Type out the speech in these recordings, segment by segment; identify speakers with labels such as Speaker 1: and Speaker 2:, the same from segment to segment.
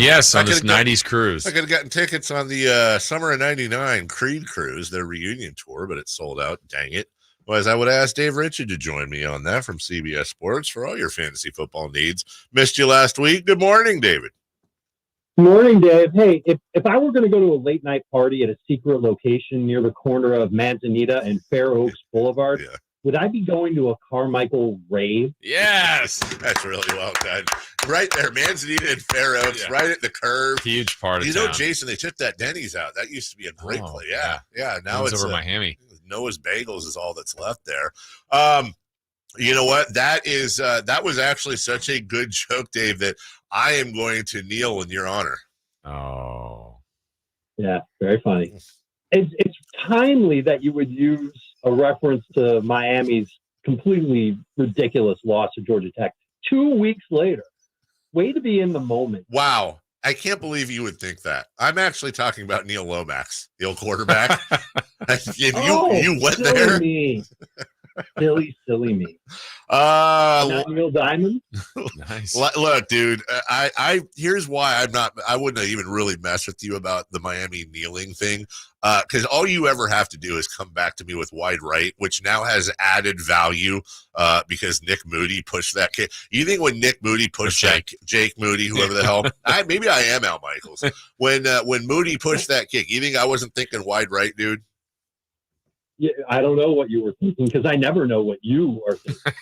Speaker 1: Yes, on this 90s cruise.
Speaker 2: I could have gotten tickets on the summer of 99 Creed cruise, their reunion tour, but it sold out. Dang it. Otherwise, I would ask Dave Ritchie to join me on that from CBS Sports for all your fantasy football needs. Missed you last week. Good morning, David.
Speaker 3: Morning, Dave. Hey, if I were going to go to a late night party at a secret location near the corner of Manzanita and Fair Oaks Boulevard, would I be going to a Carmichael rave?
Speaker 1: Yes.
Speaker 2: That's really well done. Right there, Manzanita and Fair Oaks, right at the curve.
Speaker 1: Huge part of town.
Speaker 2: Jason, they took that Denny's out. That used to be a great place. Yeah. Now it's
Speaker 1: over Miami.
Speaker 2: Noah's Bagels is all that's left there. You know what? That was actually such a good joke, Dave, that I am going to kneel in your honor.
Speaker 1: Oh.
Speaker 3: Yeah, very funny. It's timely that you would use a reference to Miami's completely ridiculous loss to Georgia Tech 2 weeks later. Way to be in the moment.
Speaker 2: Wow. I can't believe you would think that. I'm actually talking about Neil Lomax, the old quarterback. You went there.
Speaker 3: Me. Silly me. Neil Diamond.
Speaker 1: Nice.
Speaker 2: Look, dude. I here's why I wouldn't even really mess with you about the Miami kneeling thing, because all you ever have to do is come back to me with wide right, which now has added value because Nick Moody pushed that kick. You think when Nick Moody pushed Jake Moody, whoever the hell, maybe I am Al Michaels. When Moody pushed that kick, you think I wasn't thinking wide right, dude?
Speaker 3: Yeah, I don't know what you were thinking because I never know what you are thinking.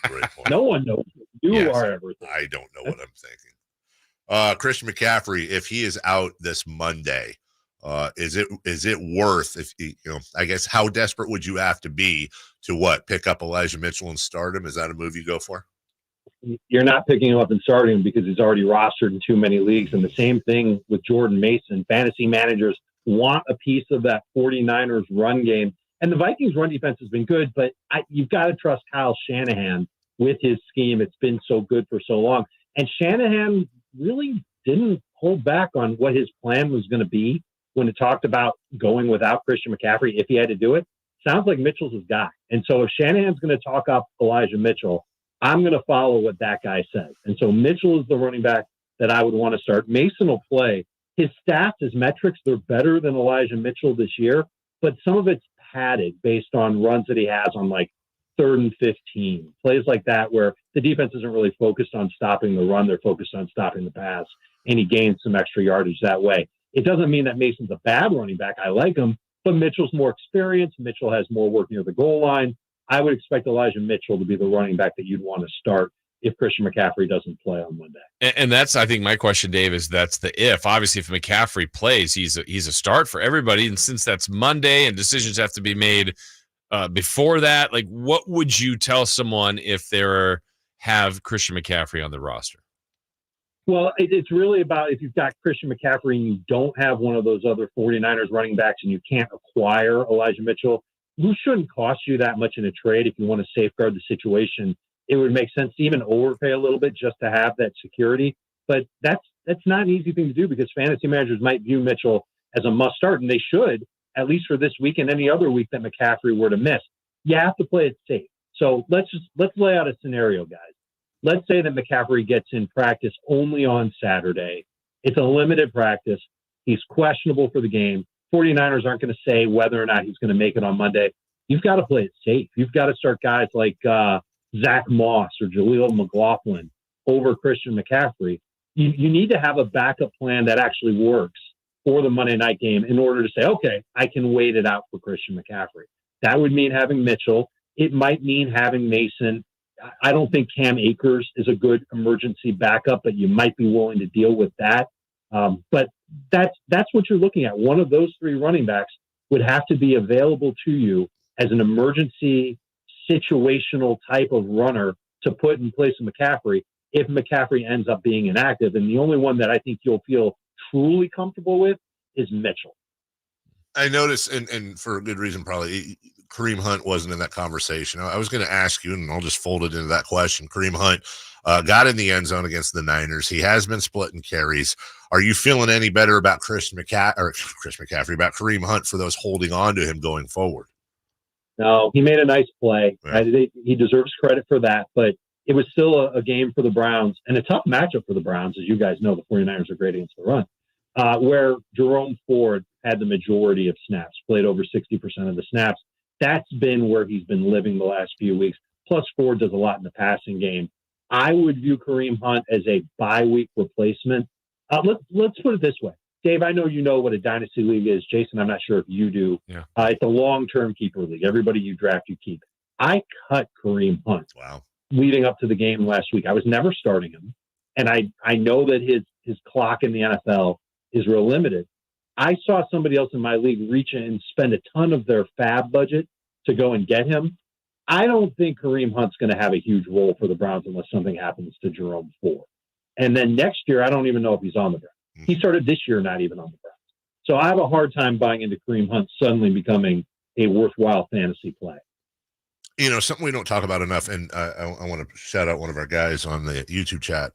Speaker 3: No one knows what you are ever thinking.
Speaker 2: I don't know what I'm thinking. Christian McCaffrey, if he is out this Monday, is it worth? I guess how desperate would you have to be to pick up Elijah Mitchell and start him? Is that a move you go for?
Speaker 3: You're not picking him up and starting him because he's already rostered in too many leagues. And the same thing with Jordan Mason. Fantasy managers want a piece of that 49ers run game. And the Vikings' run defense has been good, but you've got to trust Kyle Shanahan with his scheme. It's been so good for so long. And Shanahan really didn't hold back on what his plan was going to be when it talked about going without Christian McCaffrey if he had to do it. Sounds like Mitchell's his guy. And so if Shanahan's going to talk up Elijah Mitchell, I'm going to follow what that guy says. And so Mitchell is the running back that I would want to start. Mason will play. His stats, his metrics, they're better than Elijah Mitchell this year, but some of it's padded based on runs that he has on like 3rd and 15, plays like that where the defense isn't really focused on stopping the run. They're focused on stopping the pass, and he gains some extra yardage that way. It doesn't mean that Mason's a bad running back. I like him, but Mitchell's more experienced. Mitchell has more work near the goal line. I would expect Elijah Mitchell to be the running back that you'd want to start if Christian McCaffrey doesn't play on Monday.
Speaker 1: And that's, I think my question, Dave, is that's the if. Obviously, if McCaffrey plays, he's a start for everybody. And since that's Monday and decisions have to be made before that, like what would you tell someone if they have Christian McCaffrey on the roster?
Speaker 3: Well, it's really about if you've got Christian McCaffrey and you don't have one of those other 49ers running backs and you can't acquire Elijah Mitchell, who shouldn't cost you that much in a trade if you want to safeguard the situation. It would make sense to even overpay a little bit just to have that security. But that's not an easy thing to do because fantasy managers might view Mitchell as a must start, and they should, at least for this week and any other week that McCaffrey were to miss. You have to play it safe. So let's lay out a scenario, guys. Let's say that McCaffrey gets in practice only on Saturday. It's a limited practice. He's questionable for the game. 49ers aren't going to say whether or not he's going to make it on Monday. You've got to play it safe. You've got to start guys like Zach Moss or Jaleel McLaughlin over Christian McCaffrey. You need to have a backup plan that actually works for the Monday night game in order to say, okay, I can wait it out for Christian McCaffrey. That would mean having Mitchell. It might mean having Mason. I don't think Cam Akers is a good emergency backup, but you might be willing to deal with that. But that's what you're looking at. One of those three running backs would have to be available to you as an emergency situational type of runner to put in place of McCaffrey if McCaffrey ends up being inactive. And the only one that I think you'll feel truly comfortable with is Mitchell.
Speaker 2: I noticed, and for a good reason, probably, Kareem Hunt wasn't in that conversation. I was going to ask you, and I'll just fold it into that question. Kareem Hunt got in the end zone against the Niners. He has been splitting carries. Are you feeling any better about Chris McCaffrey, about Kareem Hunt for those holding on to him going forward?
Speaker 3: No, he made a nice play.
Speaker 2: Yeah.
Speaker 3: He deserves credit for that. But it was still a game for the Browns and a tough matchup for the Browns. As you guys know, the 49ers are great against the run, where Jerome Ford had the majority of snaps, played over 60% of the snaps. That's been where he's been living the last few weeks. Plus, Ford does a lot in the passing game. I would view Kareem Hunt as a bye-week replacement. Let's put it this way. Dave, I know you know what a dynasty league is. Jason, I'm not sure if you do.
Speaker 1: Yeah.
Speaker 3: It's a long-term keeper league. Everybody you draft, you keep. I cut Kareem Hunt leading up to the game last week. I was never starting him. And I know that his clock in the NFL is real limited. I saw somebody else in my league reach in and spend a ton of their fab budget to go and get him. I don't think Kareem Hunt's going to have a huge role for the Browns unless something happens to Jerome Ford. And then next year, I don't even know if he's on the Browns. He started this year not even on the Browns. So I have a hard time buying into Kareem Hunt suddenly becoming a worthwhile fantasy play.
Speaker 2: You know, something we don't talk about enough, and I want to shout out one of our guys on the YouTube chat.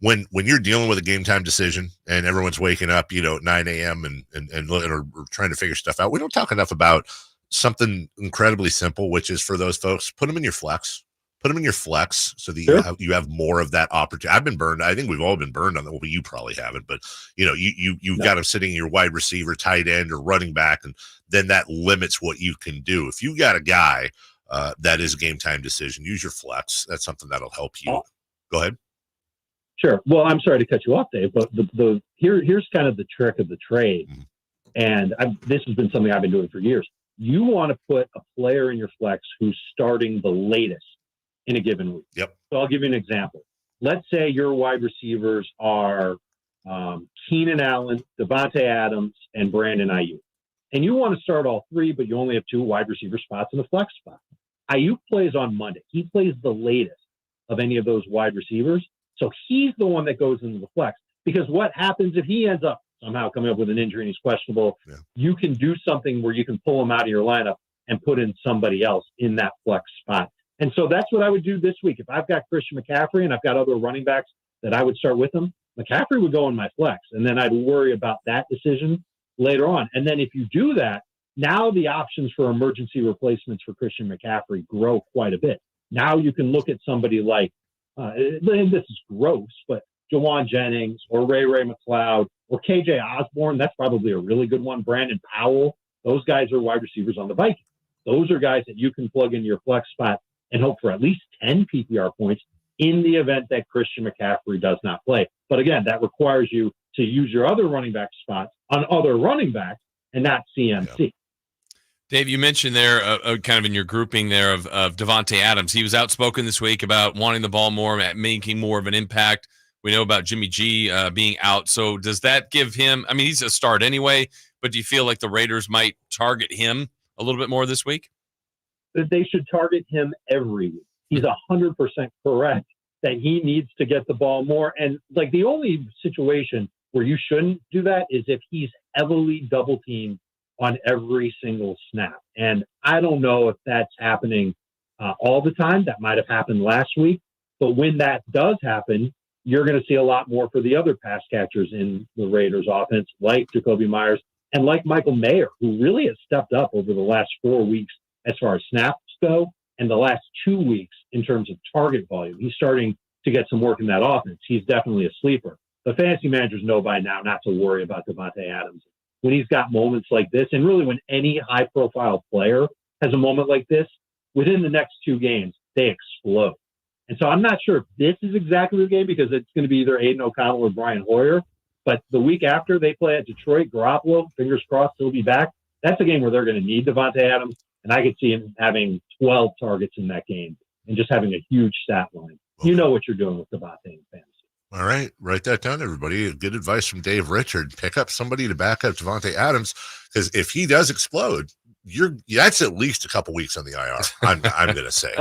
Speaker 2: When you're dealing with a game time decision and everyone's waking up, at 9 a.m. and or trying to figure stuff out, we don't talk enough about something incredibly simple, which is for those folks, put them in your flex. Put them in your flex so that you have more of that opportunity. I've been burned. I think we've all been burned on that. Well, you probably haven't, but you've got them sitting in your wide receiver, tight end, or running back, and then that limits what you can do. If you got a guy that is a game time decision, use your flex. That's something that'll help you. Go ahead.
Speaker 3: Sure. Well, I'm sorry to cut you off, Dave, but here's kind of the trick of the trade, and this has been something I've been doing for years. You want to put a player in your flex who's starting the latest in a given week.
Speaker 2: Yep.
Speaker 3: So I'll give you an example. Let's say your wide receivers are Keenan Allen, Davante Adams, and Brandon Ayuk. And you want to start all three, but you only have 2 wide receiver spots in the flex spot. Ayuk plays on Monday. He plays the latest of any of those wide receivers. So he's the one that goes into the flex. Because what happens if he ends up somehow coming up with an injury and he's questionable? Yeah. You can do something where you can pull him out of your lineup and put in somebody else in that flex spot. And so that's what I would do this week. If I've got Christian McCaffrey and I've got other running backs that I would start with him, McCaffrey would go in my flex. And then I'd worry about that decision later on. And then if you do that, now the options for emergency replacements for Christian McCaffrey grow quite a bit. Now you can look at somebody like, and this is gross, but Jawan Jennings or Ray McLeod or KJ Osborne. That's probably a really good one. Brandon Powell. Those guys are wide receivers on the Vikings. Those are guys that you can plug into your flex spot and hope for at least 10 PPR points in the event that Christian McCaffrey does not play. But again, that requires you to use your other running back spots on other running backs and not CMC. Yeah.
Speaker 1: Dave, you mentioned there, kind of in your grouping there of Davante Adams. He was outspoken this week about wanting the ball more, making more of an impact. We know about Jimmy G being out. So does that give him, I mean, he's a start anyway, but do you feel like the Raiders might target him a little bit more this week?
Speaker 3: They should target him every week. He's 100% correct that he needs to get the ball more. And like the only situation where you shouldn't do that is if he's heavily double teamed on every single snap. And I don't know if that's happening all the time. That might have happened last week. But when that does happen, you're going to see a lot more for the other pass catchers in the Raiders offense, like Jacoby Myers and like Michael Mayer, who really has stepped up over the last 4 weeks as far as snaps go, and the last 2 weeks in terms of target volume. He's starting to get some work in that offense. He's definitely a sleeper. The fantasy managers know by now not to worry about Davante Adams. When he's got moments like this, and really when any high-profile player has a moment like this, within the next 2 games, they explode. And so I'm not sure if this is exactly the game because it's going to be either Aiden O'Connell or Brian Hoyer. But the week after they play at Detroit, Garoppolo, fingers crossed, he'll be back. That's a game where they're going to need Davante Adams. And I could see him having 12 targets in that game and just having a huge stat line. Okay. You know what you're doing with Davante in fantasy.
Speaker 2: All right. Write that down, everybody. Good advice from Dave Richard. Pick up somebody to back up Davante Adams, because if he does explode, that's at least a couple weeks on the IR. I'm going to say.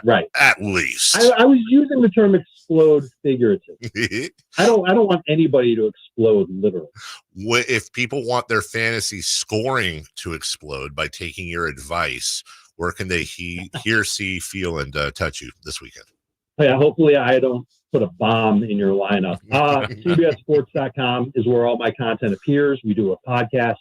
Speaker 3: Right.
Speaker 2: At least.
Speaker 3: I was using the term explode figuratively. I don't want anybody to explode literally.
Speaker 2: If people want their fantasy scoring to explode by taking your advice, where can they hear, see, feel, and touch you this weekend?
Speaker 3: Yeah, hopefully I don't put a bomb in your lineup. CBSSports.com is where all my content appears. We do a podcast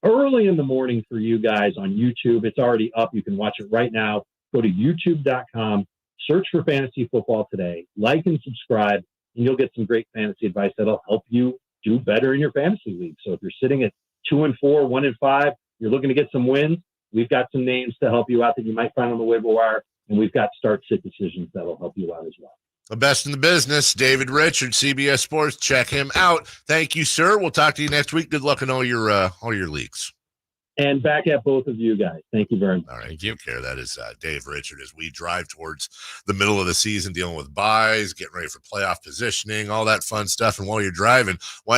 Speaker 3: early in the morning for you guys on YouTube. It's already up. You can watch it right now. Go to youtube.com Search for fantasy football today, like and subscribe, and you'll get some great fantasy advice that'll help you do better in your fantasy league. So if you're sitting at 2-4, 1-5, you're looking to get some wins, we've got some names to help you out that you might find on the waiver wire, and we've got start-sit decisions that'll help you out as well.
Speaker 2: The best in the business, David Richards, CBS Sports. Check him out. Thank you, sir. We'll talk to you next week. Good luck in all your leagues.
Speaker 3: And back at both of you guys. Thank you very much.
Speaker 2: All right. Thank you. Take care. That is Dave Richard as we drive towards the middle of the season, dealing with buys, getting ready for playoff positioning, all that fun stuff. And while you're driving, why